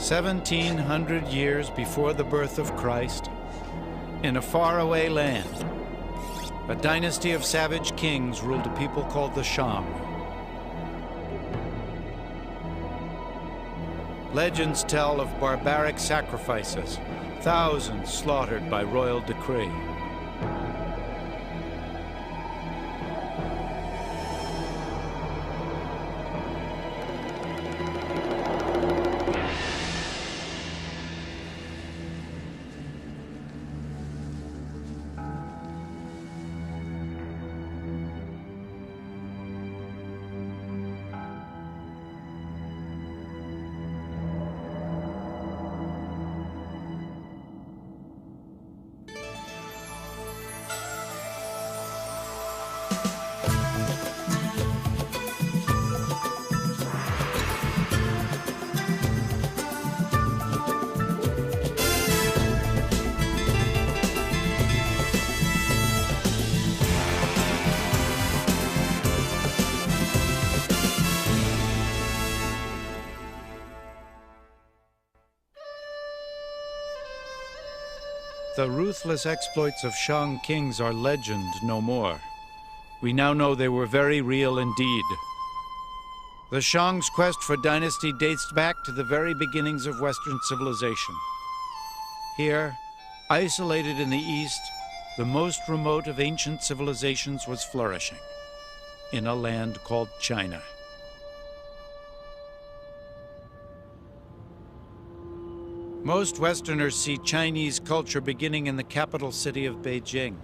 1700 years before the birth of Christ, in a faraway land, a dynasty of savage kings ruled a people called the Shang. Legends tell of barbaric sacrifices, thousands slaughtered by royal decree. The ruthless exploits of Shang kings are legend no more. We now know they were very real indeed. The Shang's quest for dynasty dates back to the very beginnings of Western civilization. Here, isolated in the East, the most remote of ancient civilizations was flourishing, in a land called China. Most Westerners see Chinese culture beginning in the capital city of Beijing.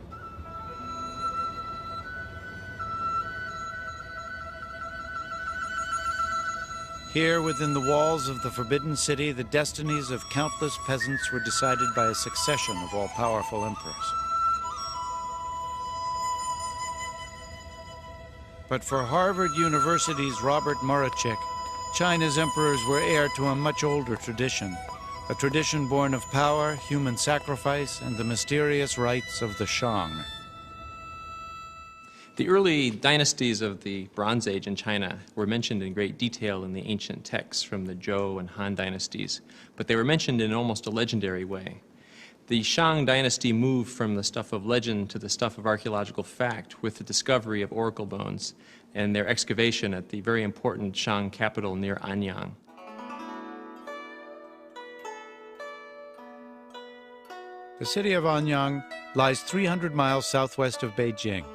Here, within the walls of the Forbidden City, the destinies of countless peasants were decided by a succession of all-powerful emperors. But for Harvard University's Robert Morochik, China's emperors were heir to a much older tradition. A tradition born of power, human sacrifice, and the mysterious rites of the Shang. The early dynasties of the Bronze Age in China were mentioned in great detail in the ancient texts from the Zhou and Han dynasties, but they were mentioned in almost a legendary way. The Shang dynasty moved from the stuff of legend to the stuff of archaeological fact with the discovery of oracle bones and their excavation at the very important Shang capital near Anyang. The city of Anyang lies 300 miles southwest of Beijing.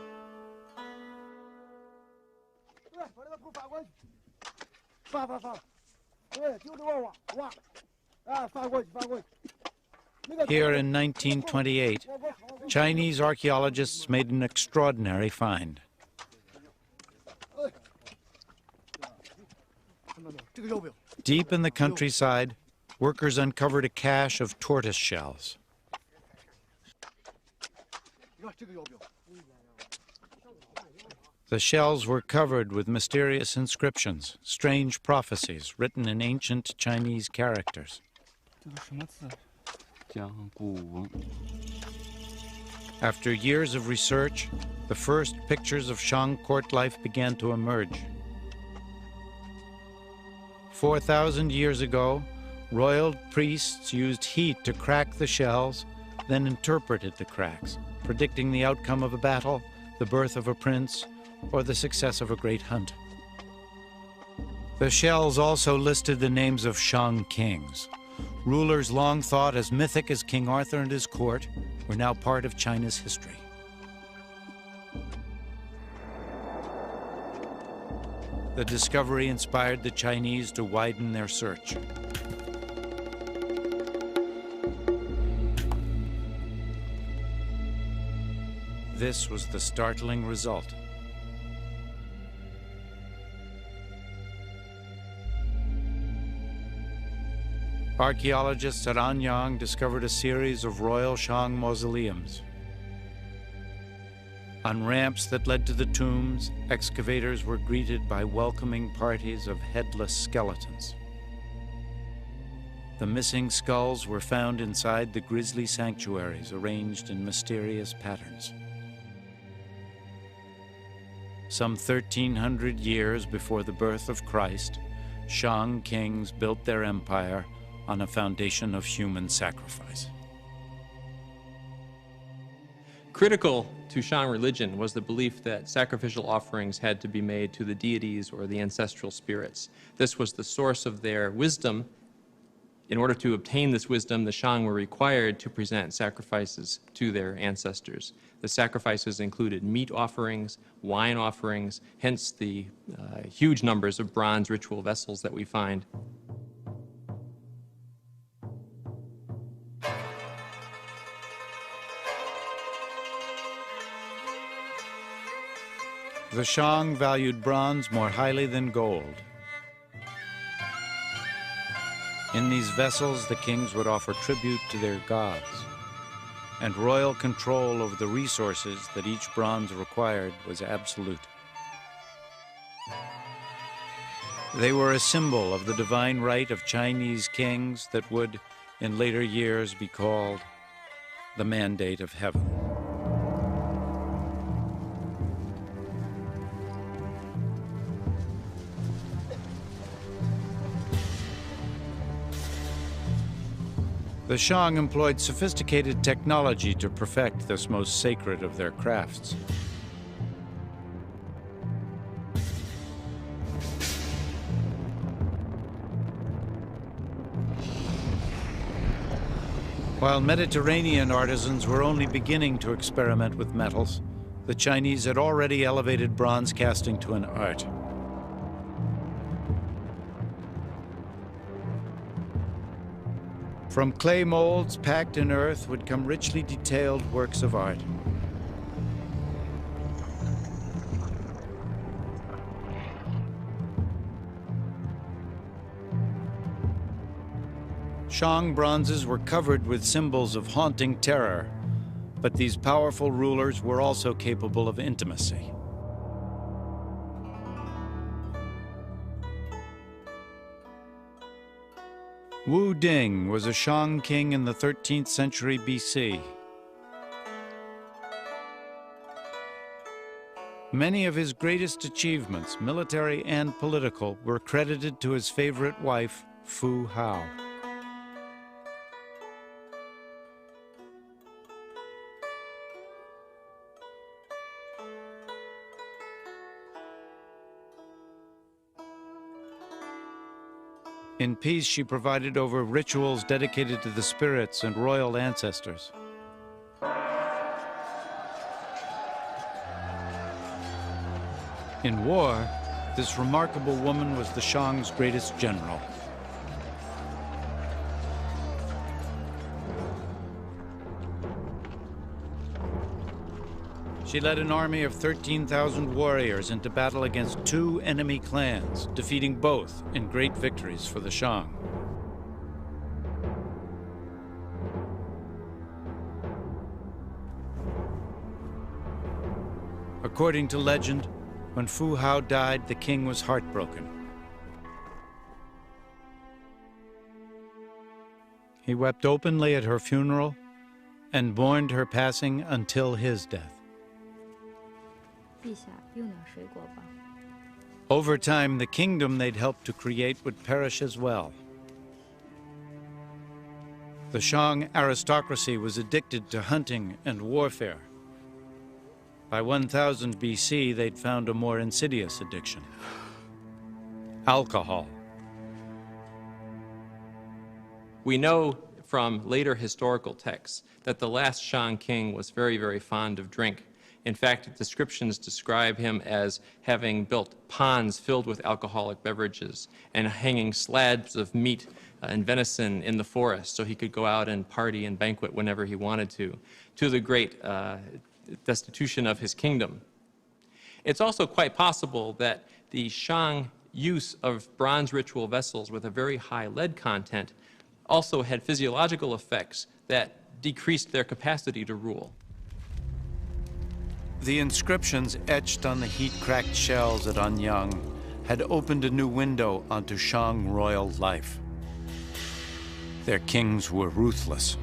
Here in 1928, Chinese archaeologists made an extraordinary find. Deep in the countryside, workers uncovered a cache of tortoise shells. The shells were covered with mysterious inscriptions, strange prophecies written in ancient Chinese characters. After years of research, the first pictures of Shang court life began to emerge. 4,000 years ago, royal priests used heat to crack the shells, then interpreted the cracks, predicting the outcome of a battle, the birth of a prince, or the success of a great hunt. The shells also listed the names of Shang kings. Rulers long thought as mythic as King Arthur and his court were now part of China's history. The discovery inspired the Chinese to widen their search. This was the startling result. Archaeologists at Anyang discovered a series of royal Shang mausoleums. On ramps that led to the tombs, excavators were greeted by welcoming parties of headless skeletons. The missing skulls were found inside the grisly sanctuaries arranged in mysterious patterns. Some 1,300 years before the birth of Christ, Shang kings built their empire on a foundation of human sacrifice. Critical to Shang religion was the belief that sacrificial offerings had to be made to the deities or the ancestral spirits. This was the source of their wisdom. In order to obtain this wisdom, the Shang were required to present sacrifices to their ancestors. The sacrifices included meat offerings, wine offerings, hence the huge numbers of bronze ritual vessels that we find. The Shang valued bronze more highly than gold. In these vessels, the kings would offer tribute to their gods, and royal control over the resources that each bronze required was absolute. They were a symbol of the divine right of Chinese kings that would, in later years, be called the mandate of heaven. The Shang employed sophisticated technology to perfect this most sacred of their crafts. While Mediterranean artisans were only beginning to experiment with metals, the Chinese had already elevated bronze casting to an art. From clay molds packed in earth would come richly detailed works of art. Shang bronzes were covered with symbols of haunting terror, but these powerful rulers were also capable of intimacy. Wu Ding was a Shang king in the 13th century BC. Many of his greatest achievements, military and political, were credited to his favorite wife, Fu Hao. In peace, she provided over rituals dedicated to the spirits and royal ancestors. In war, this remarkable woman was the Shang's greatest general. She led an army of 13,000 warriors into battle against 2 enemy clans, defeating both in great victories for the Shang. According to legend, when Fu Hao died, the king was heartbroken. He wept openly at her funeral and mourned her passing until his death. Over time, the kingdom they'd helped to create would perish as well. The Shang aristocracy was addicted to hunting and warfare. By 1000 BC, they'd found a more insidious addiction: alcohol. We know from later historical texts that the last Shang king was very, very fond of drink. In fact, descriptions describe him as having built ponds filled with alcoholic beverages and hanging slabs of meat and venison in the forest so he could go out and party and banquet whenever he wanted to the great destitution of his kingdom. It's also quite possible that the Shang use of bronze ritual vessels with a very high lead content also had physiological effects that decreased their capacity to rule. The inscriptions etched on the heat-cracked shells at Anyang had opened a new window onto Shang royal life. Their kings were ruthless.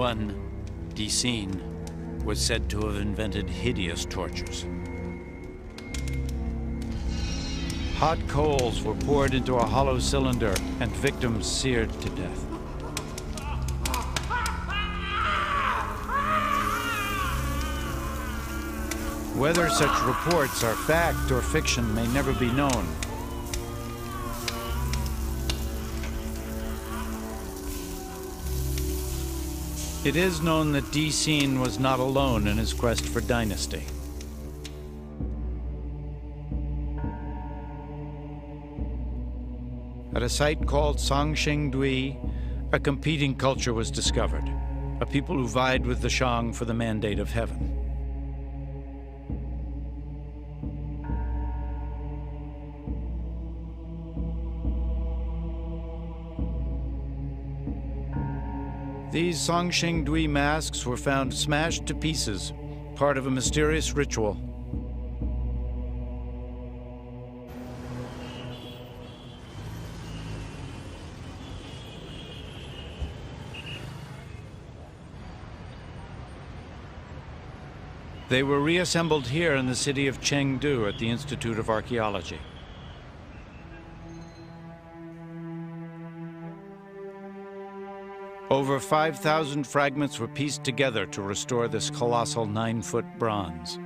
One, Dicine, was said to have invented hideous tortures. Hot coals were poured into a hollow cylinder and victims seared to death. Whether such reports are fact or fiction may never be known. It is known that Dicine was not alone in his quest for dynasty. At a site called Songshengdui, a competing culture was discovered, a people who vied with the Shang for the mandate of heaven. These Songshengdui masks were found smashed to pieces, part of a mysterious ritual. They were reassembled here in the city of Chengdu at the Institute of Archaeology. Over 5,000 fragments were pieced together to restore this colossal 9-foot bronze.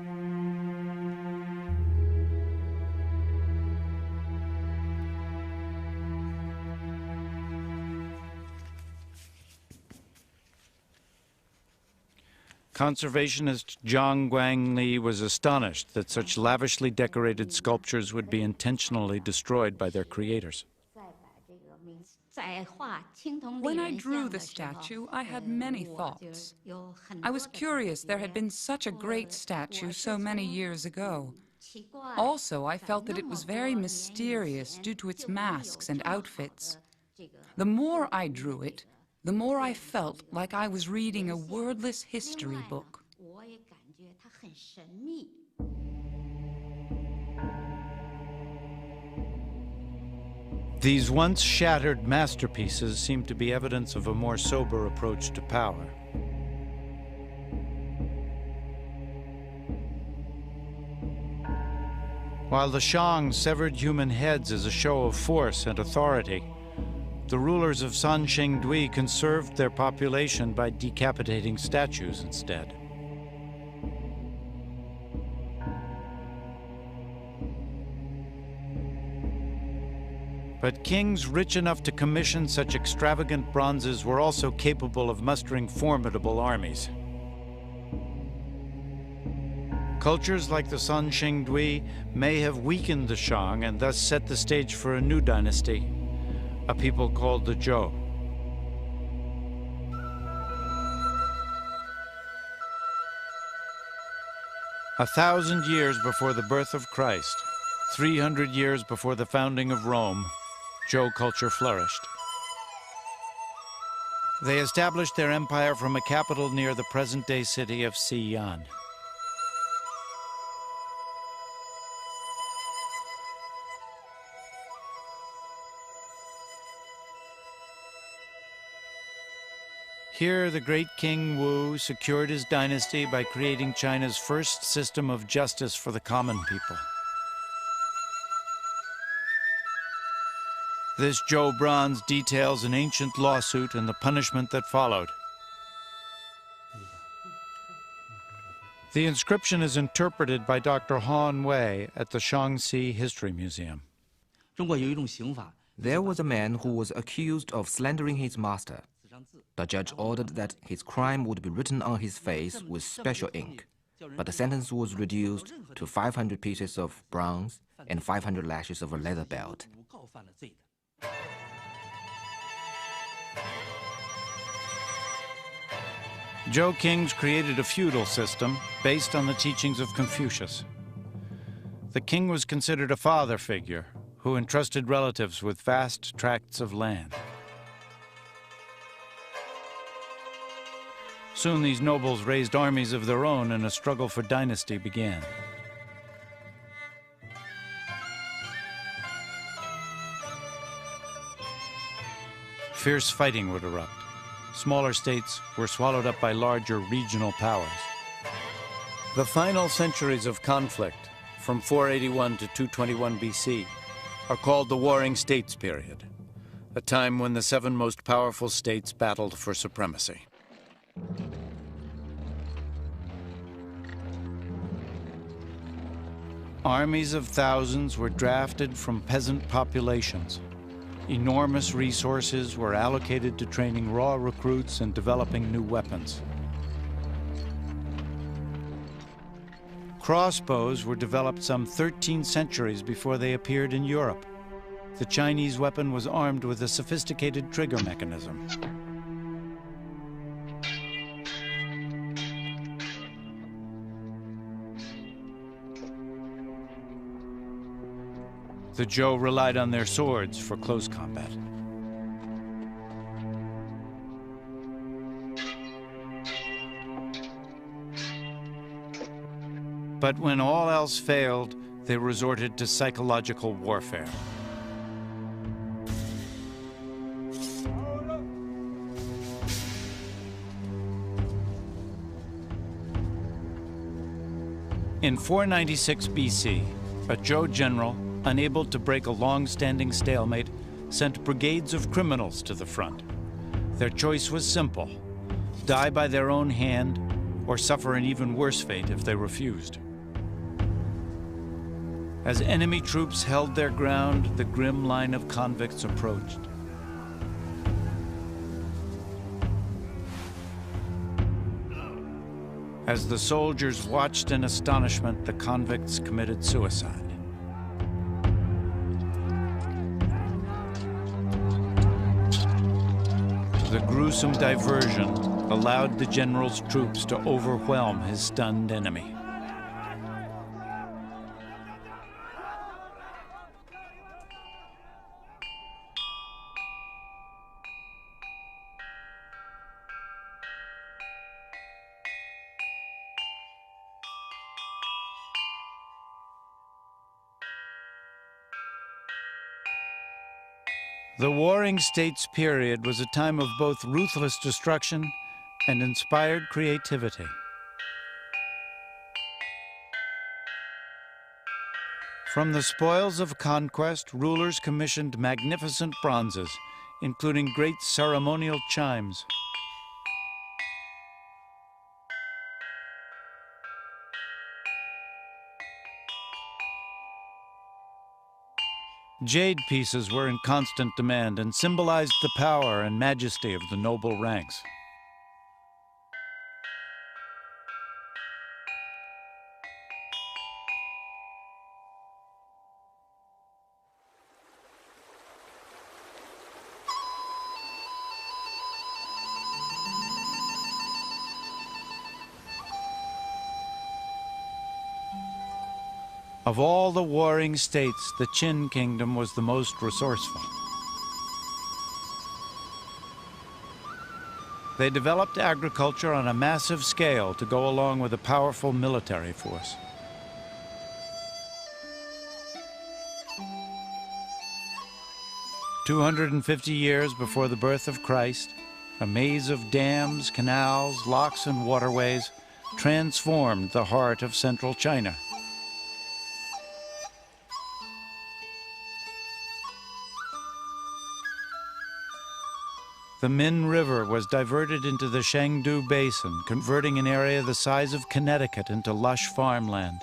Conservationist Zhang Guangli was astonished that such lavishly decorated sculptures would be intentionally destroyed by their creators. When I drew the statue, I had many thoughts. I was curious there had been such a great statue so many years ago. Also, I felt that it was very mysterious due to its masks and outfits. The more I drew it, the more I felt like I was reading a wordless history book. These once shattered masterpieces seem to be evidence of a more sober approach to power. While the Shang severed human heads as a show of force and authority, the rulers of Songshengdui conserved their population by decapitating statues instead. But kings rich enough to commission such extravagant bronzes were also capable of mustering formidable armies. Cultures like the Songshengdui may have weakened the Shang and thus set the stage for a new dynasty, a people called the Zhou. A 1,000 years before the birth of Christ, 300 years before the founding of Rome, Zhou culture flourished. They established their empire from a capital near the present-day city of Xi'an. Here, the great King Wu secured his dynasty by creating China's first system of justice for the common people. This Zhou bronze details an ancient lawsuit and the punishment that followed. The inscription is interpreted by Dr. Han Wei at the Shaanxi History Museum. There was a man who was accused of slandering his master. The judge ordered that his crime would be written on his face with special ink, but the sentence was reduced to 500 pieces of bronze and 500 lashes of a leather belt. Zhou kings created a feudal system based on the teachings of Confucius. The king was considered a father figure who entrusted relatives with vast tracts of land. Soon these nobles raised armies of their own and a struggle for dynasty began. Fierce fighting would erupt. Smaller states were swallowed up by larger regional powers. The final centuries of conflict, from 481 to 221 BC, are called the Warring States period, a time when the 7 most powerful states battled for supremacy. Armies of thousands were drafted from peasant populations. Enormous resources were allocated to training raw recruits and developing new weapons. Crossbows were developed some 13 centuries before they appeared in Europe. The Chinese weapon was armed with a sophisticated trigger mechanism. The Zhou relied on their swords for close combat. But when all else failed, they resorted to psychological warfare. In 496 BC, a Zhou general, unable to break a long-standing stalemate, sent brigades of criminals to the front. Their choice was simple: die by their own hand or suffer an even worse fate if they refused. As enemy troops held their ground, the grim line of convicts approached. As the soldiers watched in astonishment, the convicts committed suicide. The gruesome diversion allowed the general's troops to overwhelm his stunned enemy. The Warring States period was a time of both ruthless destruction and inspired creativity. From the spoils of conquest, rulers commissioned magnificent bronzes, including great ceremonial chimes. Jade pieces were in constant demand and symbolized the power and majesty of the noble ranks. Of all the warring states, the Qin kingdom was the most resourceful. They developed agriculture on a massive scale to go along with a powerful military force. "250 years before the birth of Christ, a maze of dams, canals, locks, and waterways transformed the heart of central China. The Min River was diverted into the Shangdu Basin, converting an area the size of Connecticut into lush farmland.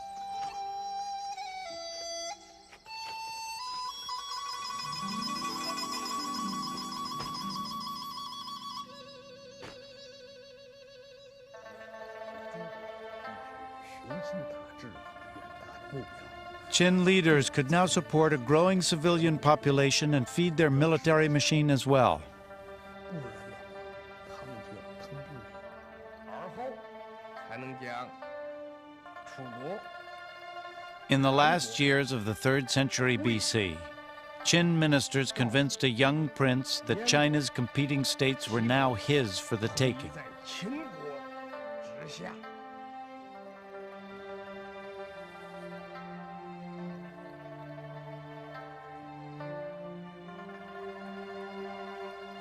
Qin leaders could now support a growing civilian population and feed their military machine as well. In the last years of the 3rd century BC, Qin ministers convinced a young prince that China's competing states were now his for the taking.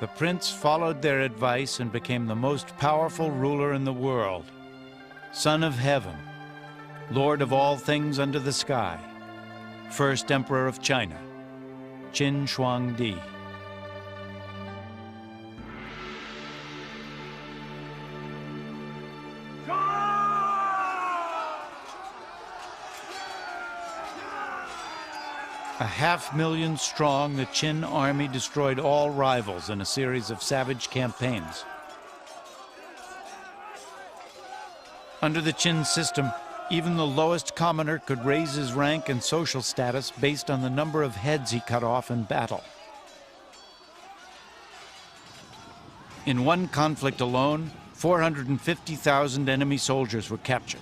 The prince followed their advice and became the most powerful ruler in the world, son of heaven, lord of all things under the sky, first emperor of China, Qin Huangdi. A 500,000 strong, the Qin army destroyed all rivals in a series of savage campaigns. Under the Qin system, even the lowest commoner could raise his rank and social status based on the number of heads he cut off in battle. In one conflict alone, 450,000 enemy soldiers were captured.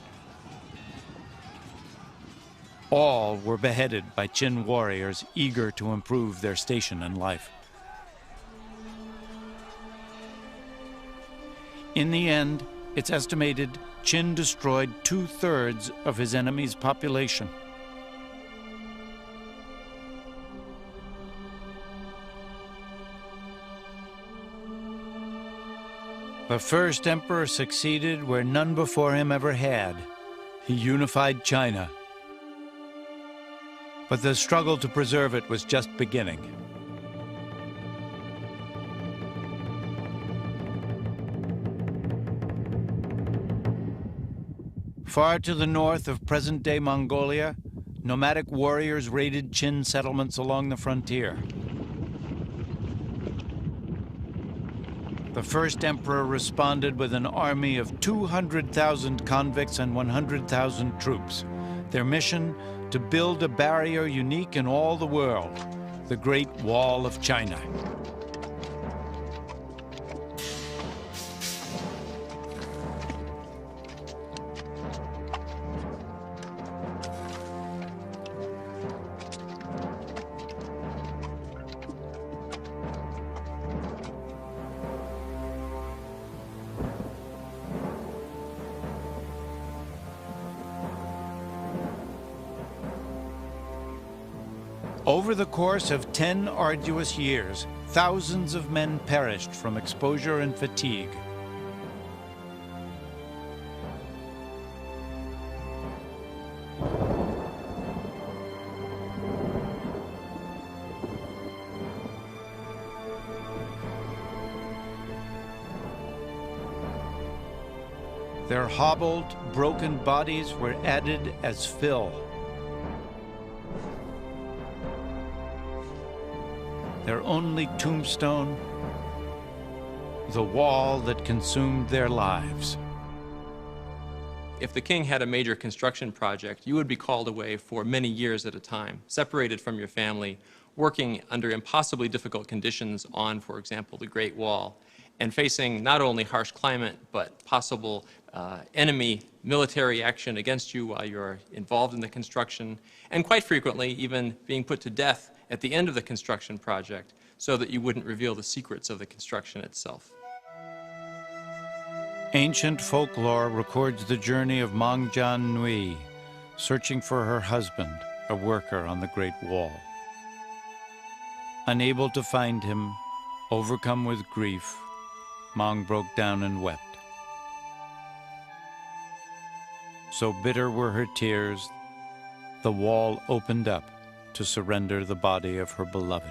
All were beheaded by Qin warriors eager to improve their station in life. In the end, it's estimated Qin destroyed 2/3 of his enemy's population. The first emperor succeeded where none before him ever had. He unified China. But the struggle to preserve it was just beginning. Far to the north of present-day Mongolia, nomadic warriors raided Qin settlements along the frontier. The first emperor responded with an army of 200,000 convicts and 100,000 troops. Their mission, to build a barrier unique in all the world, the Great Wall of China. Over the course of 10 arduous years, thousands of men perished from exposure and fatigue. Their hobbled, broken bodies were added as fill. Their only tombstone, the wall that consumed their lives. If the king had a major construction project, you would be called away for many years at a time, separated from your family, working under impossibly difficult conditions on, for example, the Great Wall, and facing not only harsh climate, but possible enemy military action against you while you're involved in the construction, and quite frequently even being put to death at the end of the construction project so that you wouldn't reveal the secrets of the construction itself. Ancient folklore records the journey of Mangjian Nui, searching for her husband, a worker on the Great Wall. Unable to find him, overcome with grief, Mang broke down and wept. So bitter were her tears, the wall opened up to surrender the body of her beloved.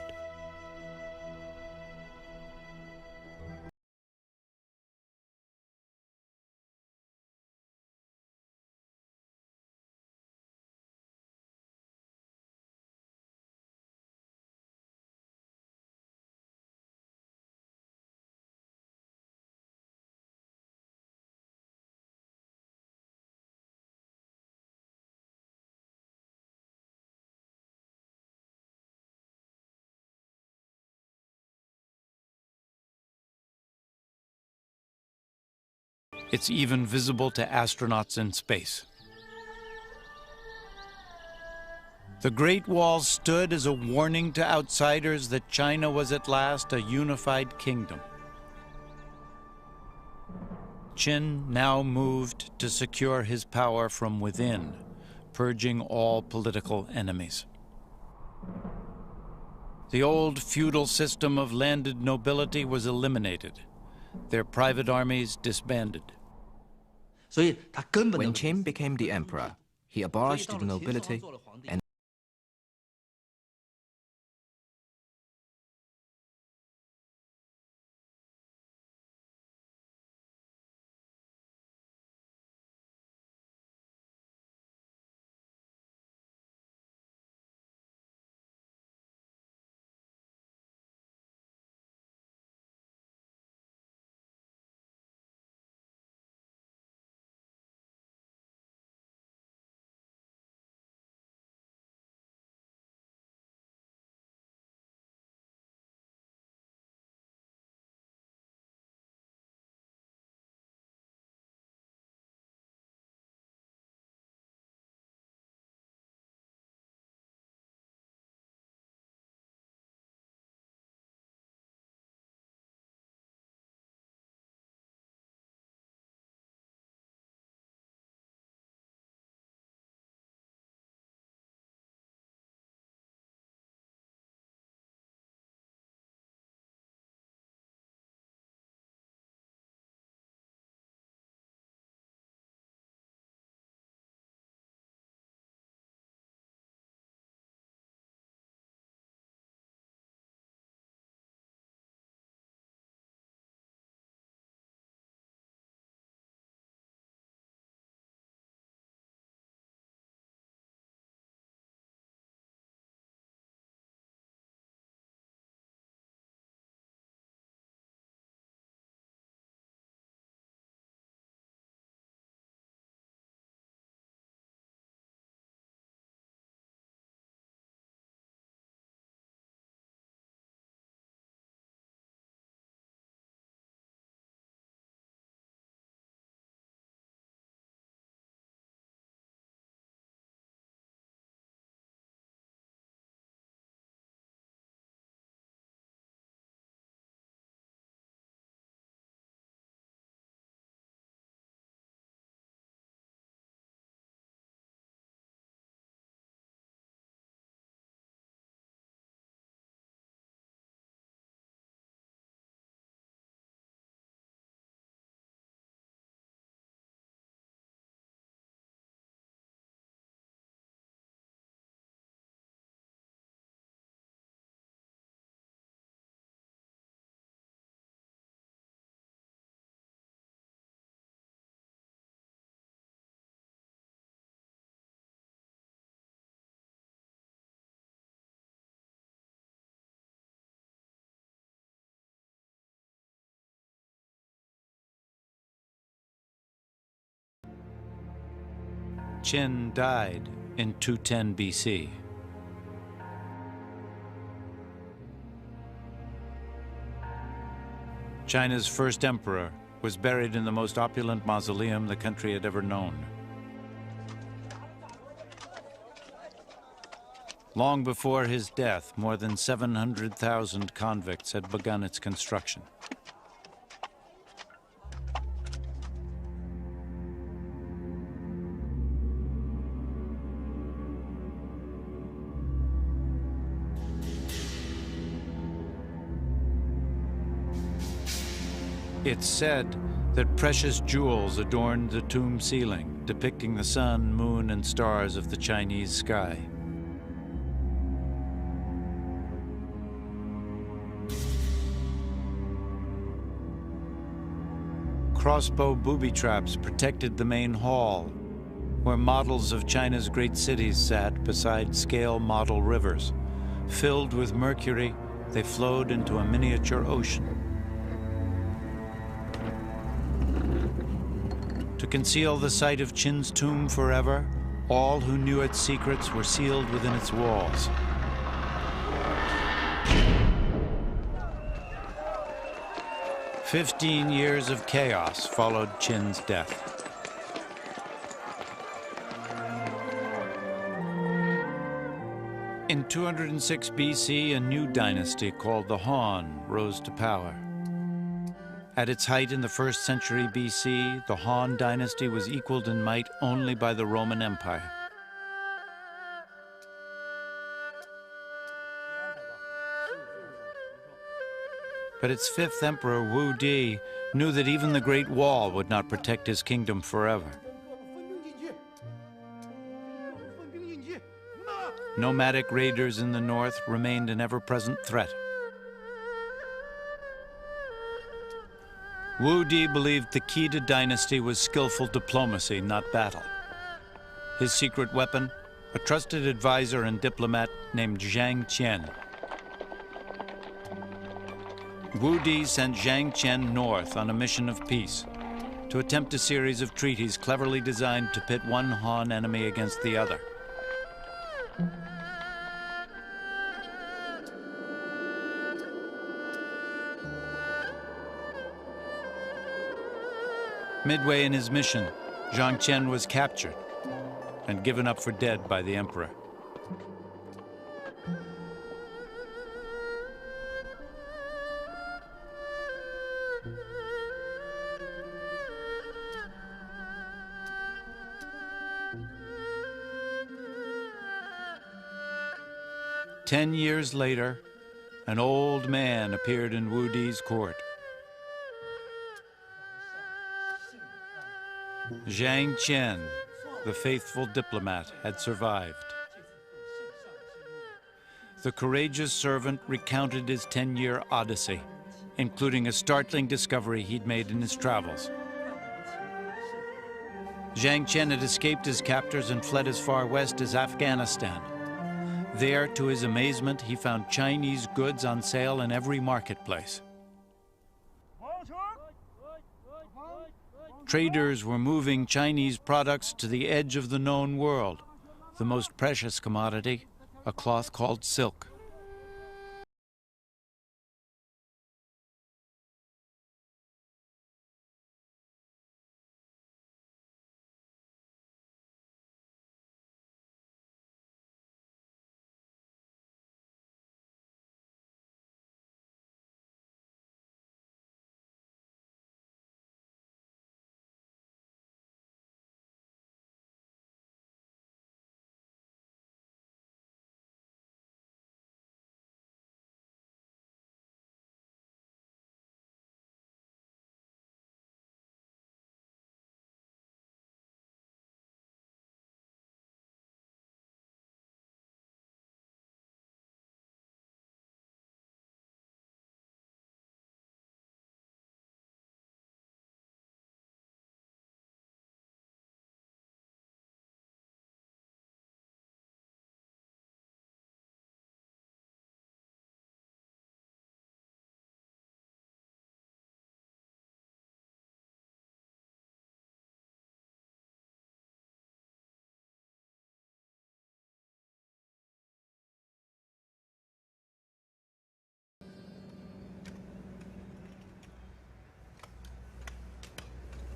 It's even visible to astronauts in space. The Great Wall stood as a warning to outsiders that China was at last a unified kingdom. Qin now moved to secure his power from within, purging all political enemies. The old feudal system of landed nobility was eliminated. Their private armies disbanded. When Qin became the emperor, he abolished the nobility and Qin died in 210 BC. China's first emperor was buried in the most opulent mausoleum the country had ever known. Long before his death, more than 700,000 convicts had begun its construction. It's said that precious jewels adorned the tomb ceiling, depicting the sun, moon, and stars of the Chinese sky. Crossbow booby traps protected the main hall, where models of China's great cities sat beside scale model rivers. Filled with mercury, they flowed into a miniature ocean. To conceal the site of Qin's tomb forever, all who knew its secrets were sealed within its walls. "15 years of chaos followed Qin's death. In 206 BC, a new dynasty called the Han rose to power. At its height in the 1st century BC, the Han dynasty was equaled in might only by the Roman Empire. But its fifth emperor, Wu Di, knew that even the Great Wall would not protect his kingdom forever. Nomadic raiders in the north remained an ever-present threat. Wu Di believed the key to dynasty was skillful diplomacy, not battle. His secret weapon, a trusted advisor and diplomat named Zhang Qian. Wu Di sent Zhang Qian north on a mission of peace to attempt a series of treaties cleverly designed to pit one Han enemy against the other. Midway in his mission, Zhang Qian was captured and given up for dead by the emperor. Ten years later, an old man appeared in Wu Di's court. Zhang Qian, the faithful diplomat, had survived. The courageous servant recounted his 10-year odyssey, including a startling discovery he'd made in his travels. Zhang Qian had escaped his captors and fled as far west as Afghanistan. There, to his amazement, he found Chinese goods on sale in every marketplace. Traders were moving Chinese products to the edge of the known world, the most precious commodity, a cloth called silk.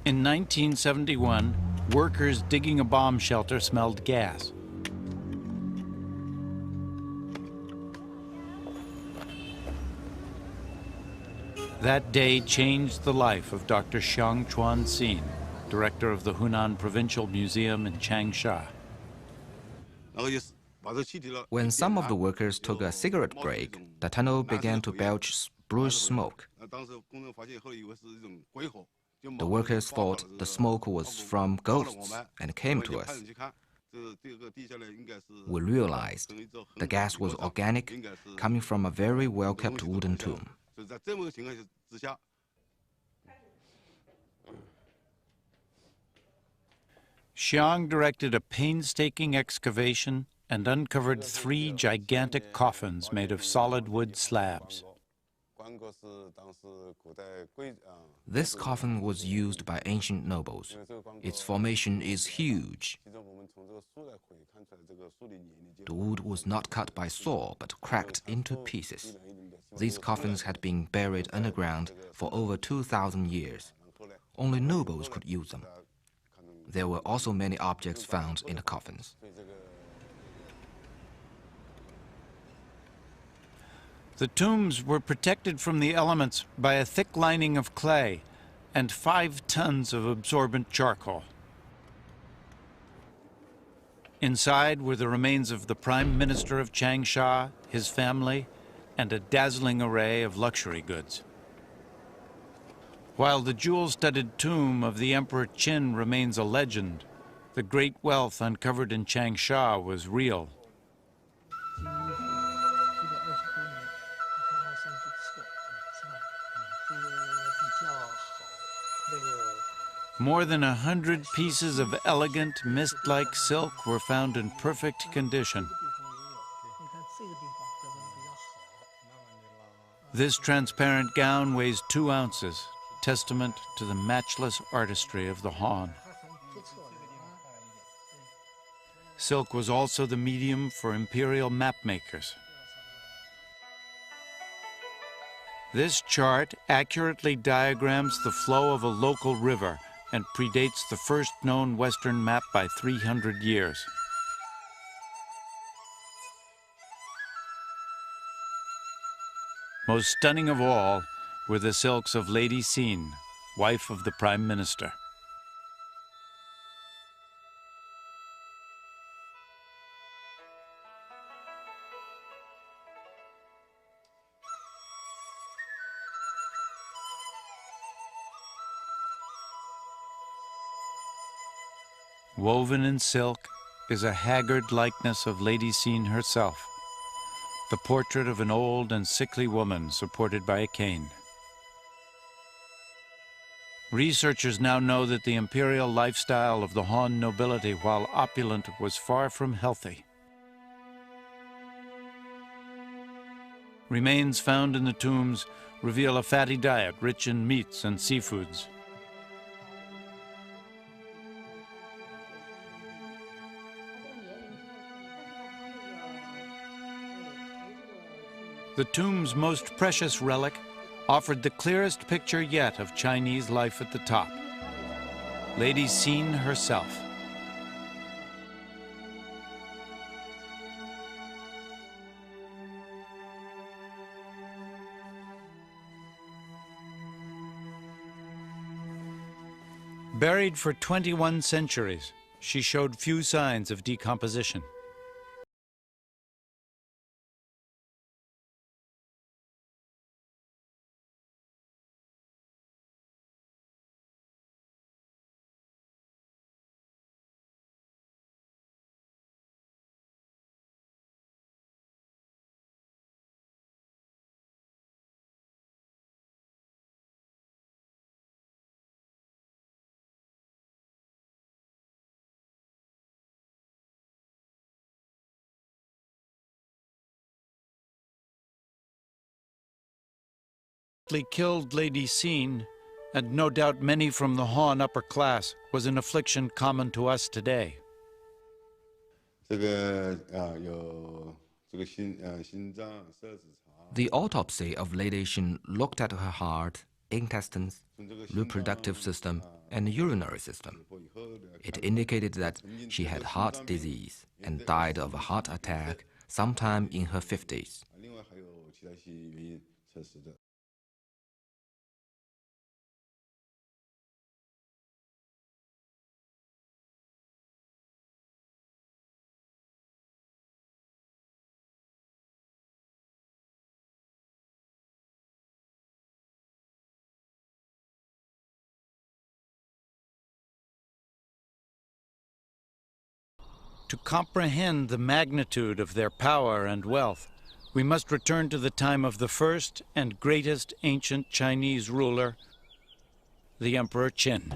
In 1971, workers digging a bomb shelter smelled gas. That day changed the life of Dr. Xiang Chuanxin, director of the Hunan Provincial Museum in Changsha. When some of the workers took a cigarette break, the tunnel began to belch bluish smoke. The workers thought the smoke was from ghosts and came to us. We realized the gas was organic, coming from a very well-kept wooden tomb. Xiang directed a painstaking excavation and uncovered 3 gigantic coffins made of solid wood slabs. This coffin was used by ancient nobles. Its formation is huge. The wood was not cut by saw, but cracked into pieces. These coffins had been buried underground for over 2,000 years. Only nobles could use them. There were also many objects found in the coffins. The tombs were protected from the elements by a thick lining of clay and 5 tons of absorbent charcoal. Inside were the remains of the Prime Minister of Changsha, his family, and a dazzling array of luxury goods. While the jewel-studded tomb of the Emperor Qin remains a legend, the great wealth uncovered in Changsha was real. More than 100 pieces of elegant, mist-like silk were found in perfect condition. This transparent gown weighs 2 ounces, testament to the matchless artistry of the Han. Silk was also the medium for imperial map makers. This chart accurately diagrams the flow of a local river and predates the first known Western map by 300 years. Most stunning of all were the silks of Lady Xin, wife of the Prime Minister. Woven in silk is a haggard likeness of Lady Xin herself, the portrait of an old and sickly woman supported by a cane. Researchers now know that the imperial lifestyle of the Han nobility, while opulent, was far from healthy. Remains found in the tombs reveal a fatty diet rich in meats and seafoods. The tomb's most precious relic offered the clearest picture yet of Chinese life at the top. Lady Xin herself. Buried for 21 centuries, she showed few signs of decomposition. Killed Lady Xin, and no doubt many from the Han upper class, was an affliction common to us today. The autopsy of Lady Xin looked at her heart, intestines, reproductive system, and urinary system. It indicated that she had heart disease and died of a heart attack sometime in her 50s. To comprehend the magnitude of their power and wealth, we must return to the time of the first and greatest ancient Chinese ruler, the Emperor Qin.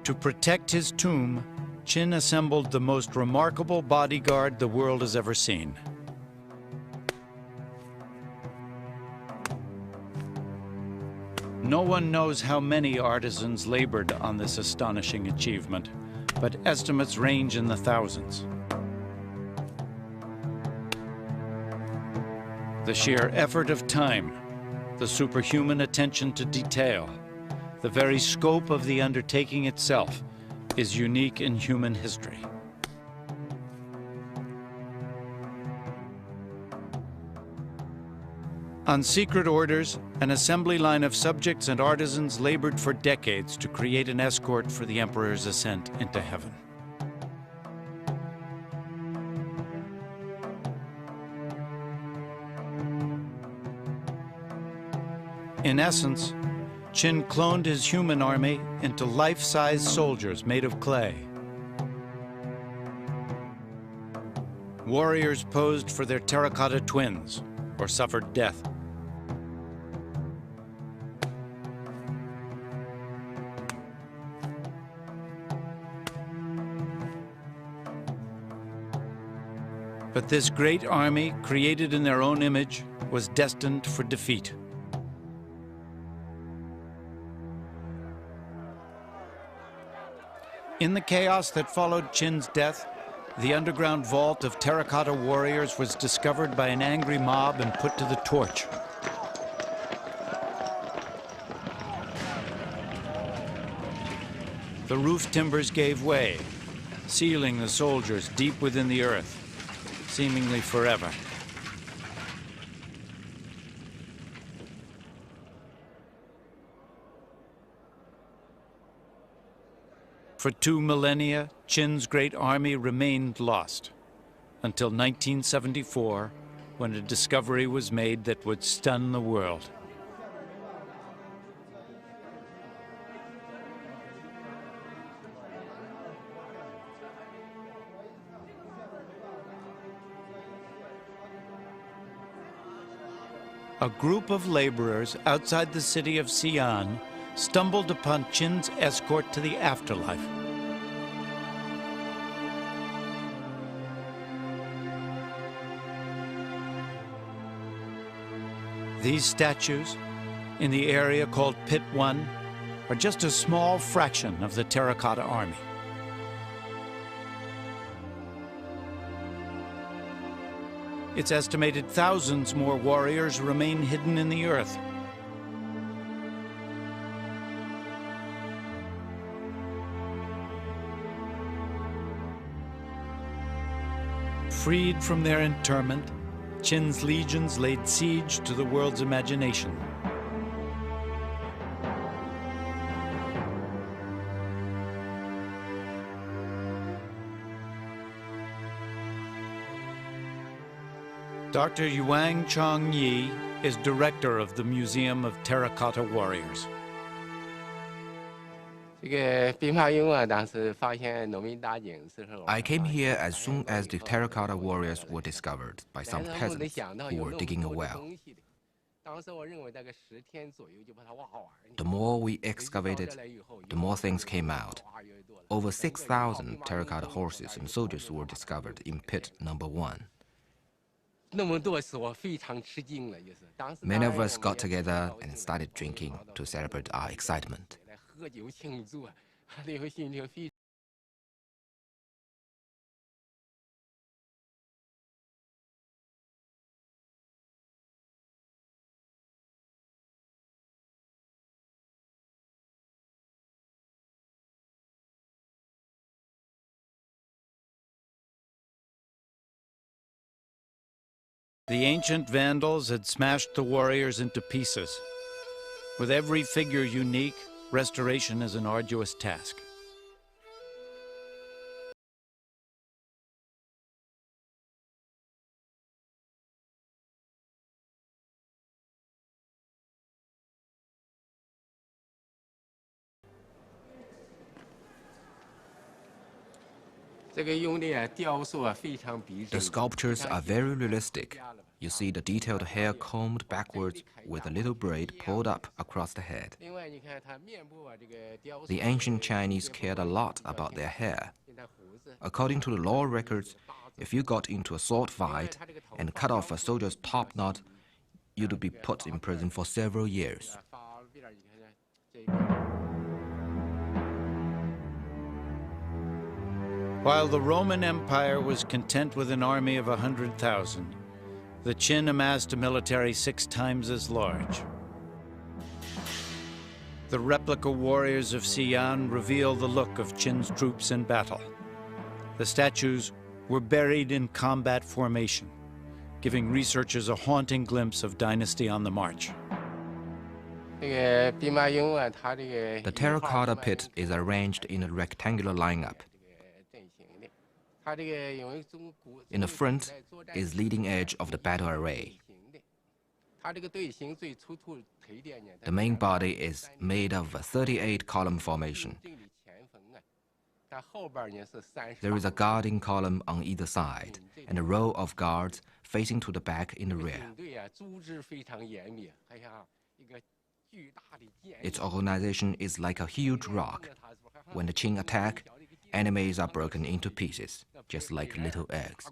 To protect his tomb, Qin assembled the most remarkable bodyguard the world has ever seen. No one knows how many artisans labored on this astonishing achievement, but estimates range in the thousands. The sheer effort of time, the superhuman attention to detail, the very scope of the undertaking itself is unique in human history. On secret orders, an assembly line of subjects and artisans labored for decades to create an escort for the emperor's ascent into heaven. In essence, Qin cloned his human army into life-size soldiers made of clay. Warriors posed for their terracotta twins or suffered death. But this great army, created in their own image, was destined for defeat. In the chaos that followed Qin's death, the underground vault of terracotta warriors was discovered by an angry mob and put to the torch. The roof timbers gave way, sealing the soldiers deep within the earth, seemingly forever. For 2 millennia, Qin's great army remained lost, until 1974, when a discovery was made that would stun the world. A group of laborers outside the city of Xi'an stumbled upon Qin's escort to the afterlife. These statues, in the area called Pit 1, are just a small fraction of the terracotta army. It's estimated thousands more warriors remain hidden in the earth. Freed from their interment, Qin's legions laid siege to the world's imagination. Dr. Yuang Chongyi is director of the Museum of Terracotta Warriors. I came here as soon as the terracotta warriors were discovered by some peasants who were digging a well. The more we excavated, the more things came out. Over 6,000 terracotta horses and soldiers were discovered in pit number 1. Many of us got together and started drinking to celebrate our excitement. The ancient Vandals had smashed the warriors into pieces. With every figure unique, restoration is an arduous task. The sculptures are very realistic. You see the detailed hair combed backwards with a little braid pulled up across the head. The ancient Chinese cared a lot about their hair. According to the law records, if you got into a sword fight and cut off a soldier's top knot, you'd be put in prison for several years. While the Roman Empire was content with an army of 100,000, the Qin amassed a military 6 times as large. The replica warriors of Xi'an reveal the look of Qin's troops in battle. The statues were buried in combat formation, giving researchers a haunting glimpse of dynasty on the march. The terracotta pit is arranged in a rectangular lineup. In the front is leading edge of the battle array. The main body is made of a 38-column formation. There is a guarding column on either side and a row of guards facing to the back in the rear. Its organization is like a huge rock. When the Qing attack, enemies are broken into pieces, just like little eggs.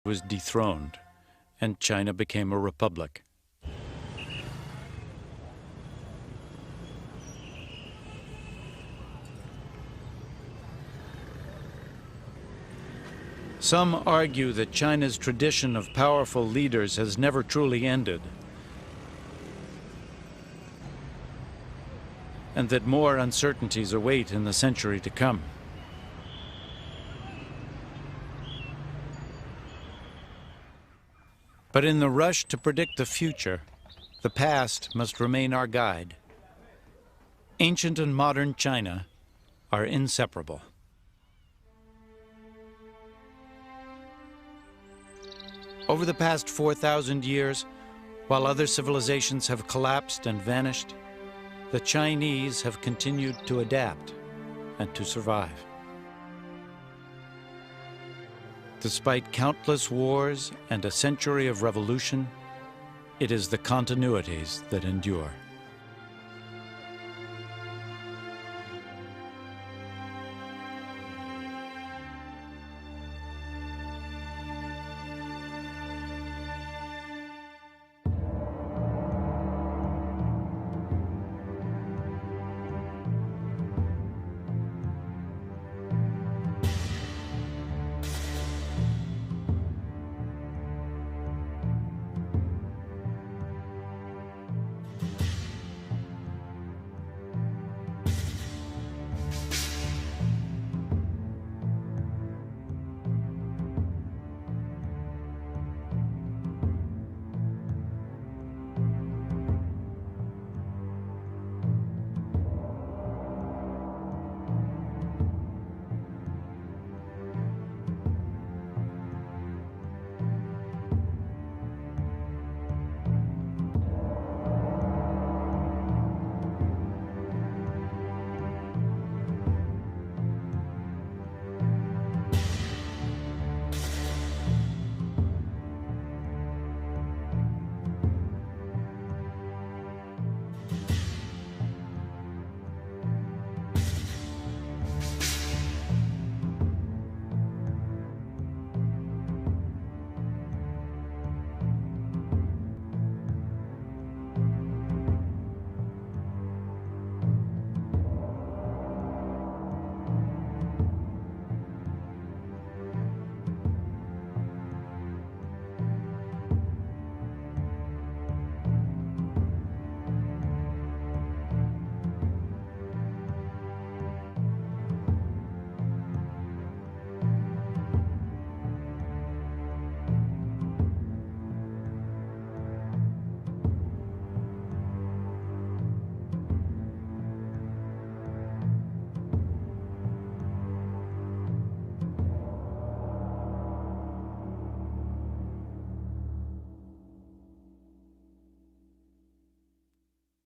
Was dethroned, and China became a republic. Some argue that China's tradition of powerful leaders has never truly ended, and that more uncertainties await in the century to come. But in the rush to predict the future, the past must remain our guide. Ancient and modern China are inseparable. Over the past 4,000 years, while other civilizations have collapsed and vanished, the Chinese have continued to adapt and to survive. Despite countless wars and a century of revolution, it is the continuities that endure.